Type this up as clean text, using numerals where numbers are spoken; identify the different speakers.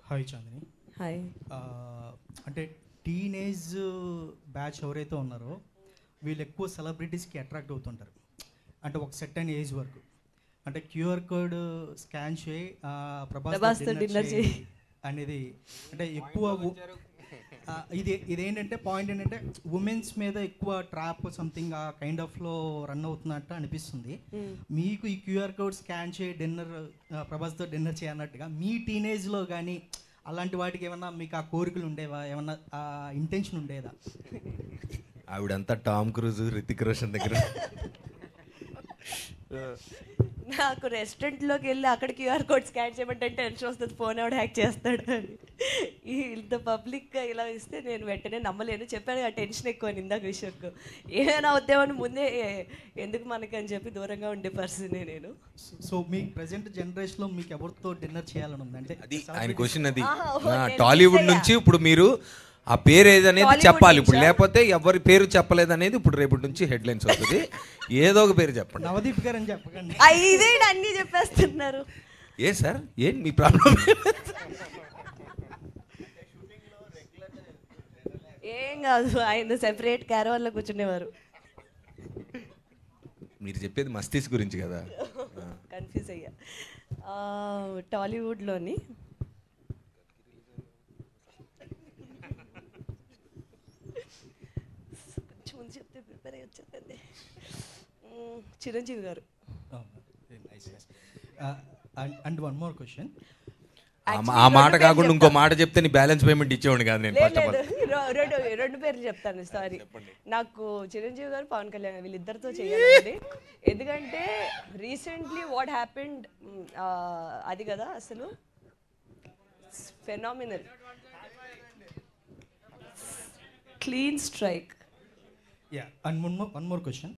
Speaker 1: Hi Chandini.
Speaker 2: Hi.
Speaker 1: అంటే teenage batch ఎవరైతే ఉన్నారో వీళ్ళు ఎక్కువ సెలబ్రిటీస్కి అట్రాక్ట్ అవుతుంటారు. అంటే ఒక సెట్ అయిన ఏజ్ వరకు. అంటే క్యూఆర్ కోడ్ స్కాన్ చేయి ప్రభాస్తో డిన్నర్ చేయి అనేది అంటే ఎక్కువ ఇదేంటంటే పాయింట్ ఏంటంటే ఉమెన్స్ మీద ఎక్కువ ట్రాప్ సంథింగ్ ఆ కైండ్ ఆఫ్లో రన్ అవుతున్నట్టు అనిపిస్తుంది. మీకు ఈ క్యూఆర్ కోడ్ స్కాన్ చేయి డిన్నర్ ప్రభాస్తో డిన్నర్ చేయన్నట్టుగా మీ టీనేజ్లో కానీ అలాంటి వాటికి ఏమన్నా మీకు ఆ కోరికలు ఉండేవా, ఏమన్నా ఆ ఇంటెన్షన్ ఉండేదా?
Speaker 3: ఆవిడంతా టామ్ క్రూజ్, రితిక్ రోషన్ దగ్గర.
Speaker 2: నాకు రెస్టారెంట్లోకి వెళ్ళి అక్కడ క్యూఆర్ కోడ్ స్కాన్ చేయమంటే టెన్షన్ వస్తుంది, ఫోన్ ఎవడు హ్యాక్ చేస్తాడు అని. ఇంత పబ్లిక్గా ఇలా ఇస్తే నేను వెంటనే నమ్మలేను. చెప్పాను ఆ టెన్షన్ ఎక్కువ ఇందాక విషయంకు. ఏమైనా అవుతామని ముందే ఎందుకు మనకి అని చెప్పి దూరంగా ఉండే పర్సనే నేను.
Speaker 1: సో మీ ప్రజెంట్ జనరేషన్లో మీకు ఎవరితో డిన్నర్ చేయాలని ఉంది? అంటే
Speaker 3: అది ఆయన క్వశ్చన్. అది టాలీవుడ్ నుంచి ఇప్పుడు మీరు ఆ పేరు ఏదనేది చెప్పాలి ఇప్పుడు, లేకపోతే ఎవరి పేరు చెప్పలేదనేది ఇప్పుడు రేపటి నుంచి హెడ్లైన్స్ అవుతుంది. ఏదో ఒక పేరు చెప్పండి.
Speaker 1: నవదీప్ గారు అని చెప్పకండి.
Speaker 2: ఇదే అన్నీ చెప్పేస్తున్నారు.
Speaker 3: ఏ సార్, ఏం మీ ప్రాబ్లం?
Speaker 2: ఏం కాదు, ఆయన సెపరేట్ క్యారవాన్లో కూర్చునేవారు.
Speaker 3: మీరు చెప్పేది మస్తీస్ గురించి కదా.
Speaker 2: కన్ఫ్యూజ్ అయ్యా. టాలీవుడ్లోని ముందు చెప్తే ప్రిపేర్ అయ్యి వచ్చేది చిరంజీవి గారు.
Speaker 1: And one more question.
Speaker 3: ఆ మాట కాకుండా ఇంకో మాట చెప్తే నీ బ్యాలెన్స్ పేమెంట్ ఇచ్చేవాడు కాదు నేను.
Speaker 2: రెండు పేర్లు చెప్తాను, సారీ. నాకు చిరంజీవి గారు, పవన్ కళ్యాణ్ వీళ్ళిద్దరితో చేయాలి. ఎందుకంటే రీసెంట్లీ వాట్ హ్యాపెండ్ అది కదా అసలు phenomenal, clean strike.
Speaker 1: And one more question.